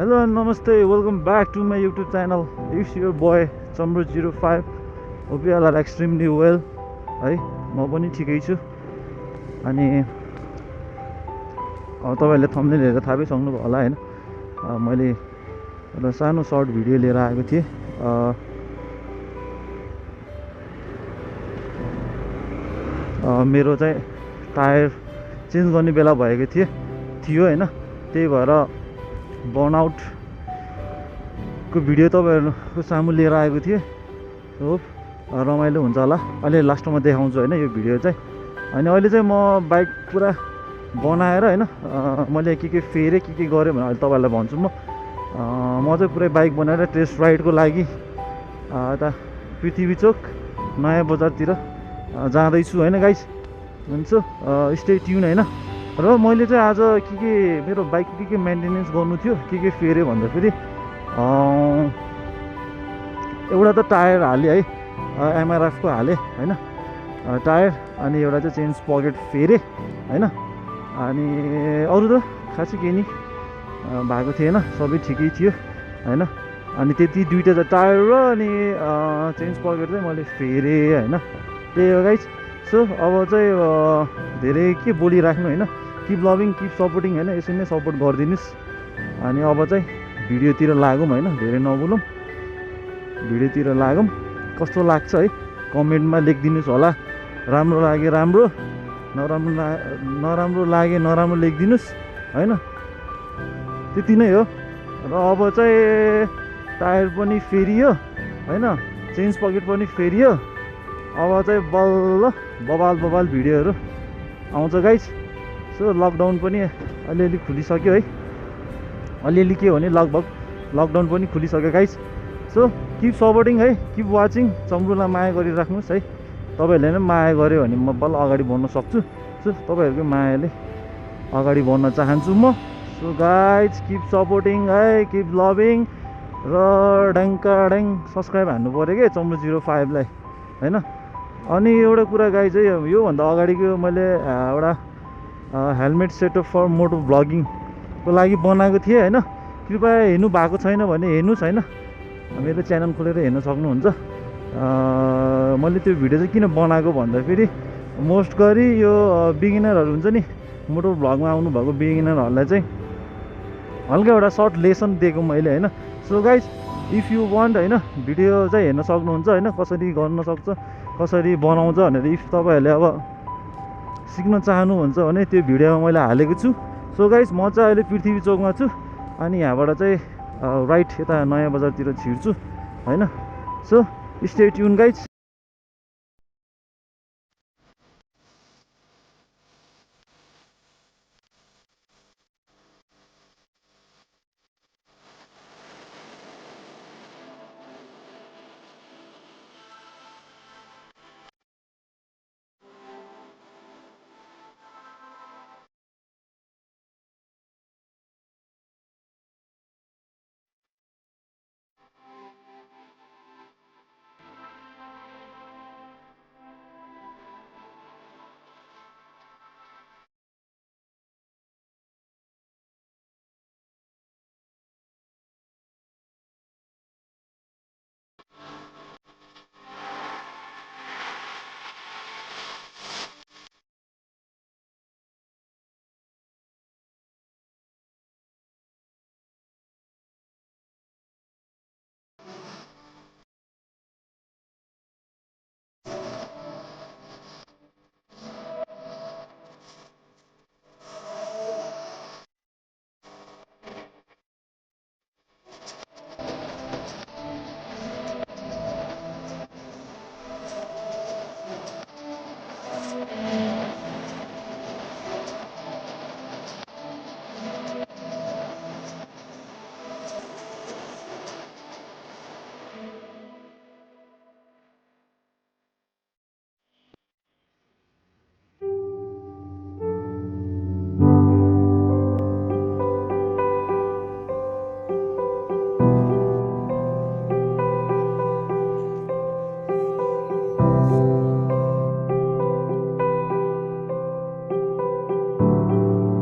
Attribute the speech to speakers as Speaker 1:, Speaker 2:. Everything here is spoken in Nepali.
Speaker 1: Hello and namaste, welcome back to my YouTube channel. It's your boy Chamru05. Hope you all are extremely well. है म पनि ठिकै छु अनि तपाईहरुले थम्बनेल हेरेर थाहा पाइसक्नु भयो होला हैन मैले एउटा सानो सर्ट भिडियो लिएर आएको थिएँ मेरो चाहिँ टायर चेन्ज गर्ने बेला भएको थियो हैन त्यही भएर बर्नआउट को भिडियो तपाईहरुको सामु लिएर आएको थिएँ होप रमाइलो हुन्छ होला अहिले लास्टमा देखाउँछु हैन यो भिडियो चाहिँ अनि अहिले चाहिँ म बाइक पुरा बनाएर हैन मैले के फेरे के गरे भने अहिले तपाईहरुलाई भन्छु म चाहिँ पुरै बाइक बनाएर टेस्ट राइडको लागि यता पृथ्वी चोक नयाँ बजारतिर जाँदै छु हैन गाइस हुन्छ स्टे ट्युन हैन र मैले चाहिँ आज के मेरो बाइक के मेन्टेनेन्स गर्नु थियो के फेरे भन्दाखेरि एउटा त टायर हाले है एमआरएफ को हाले हैन टायर अनि एउटा चाहिँ चेन्ज पकेट फेरे हैन अनि अरु त खासै केही नि भएको थिएन सबै ठिकै थियो हैन अनि त्यति दुईटा चाहिँ टायर र अनि चेन्ज पकेट चाहिँ मैले फेरे हैन त्यही हो गाइस सो अब चाहिँ धेरै के बोलिराख्नु हैन किप लभिङ किप सपोर्टिङ हैन यसरी नै सपोर्ट गरिदिनुस् अनि अब चाहिँ भिडियोतिर लागौँ हैन धेरै नबोलौँ भिडियोतिर लागौँ कस्तो लाग्छ है कमेन्टमा लेखिदिनुस् होला राम्रो लागे राम्रो नराम्रो लागे नराम्रो लेखिदिनुस् हैन त्यति नै हो र अब चाहिँ टायर पनि फेरियो हैन चेन्ज पकेट पनि फेरियो अब चाहिँ बल्ल बबाल भिडियोहरू आउँछ गाइस सो लकडाउन पनि अलिअलि खुलिसक्यो है अलिअलि के भने लगभग लकडाउन पनि खुलिसक्यो गाइस सो किप सपोर्टिङ है किप वाचिङ चम्रुलाई माया गरिराख्नुहोस् है तपाईहरुले नै माया गर्यो भने म बल्ल अगाडि बढ्न सक्छु सो तपाईहरुको मायाले अगाडि बढ्न चाहन्छु म सो गाइस किप सपोर्टिङ है किप लभिङ र ड्याङ सब्स्क्राइब हान्नु पर्यो के चम्रु05 लाई हैन अनि एउटा कुरा गाइस चाहिँ यो भन्दा अगाडिको मैले एउटा हेलमेट सेटअप फर मोटो ब्लगिङ को लागि बनाएको थिएँ हैन कृपया हेर्नु भएको छैन भने हेर्नुस् हैन मेरो च्यानल खोलेर हेर्न सक्नुहुन्छ मैले त्यो भिडियो चाहिँ किन बनाएको भन्दाखेरि मोस्ट गरी यो बिगिनरहरू हुन्छ नि मोटो ब्लगमा आउनु भएको बिगिनरहरूलाई चाहिँ हल्का एउटा सर्ट लेसन दिएको मैले हैन so guys if you want हैन भिडियो चाहिँ हेर्न सक्नुहुन्छ हैन कसरी गर्न सक्छ कसरी बनाउँछ भनेर इफ तपाईहरुले अब सिक्न चाहनुहुन्छ भने त्यो भिडियोमा मैले हालेको छु सो गाइस म चाहिँ अहिले पृथ्वी चोकमा छु अनि यहाँबाट चाहिँ राइट यता नयाँ बजारतिर छिर्छु हैन सो स्टे ट्युन गाइस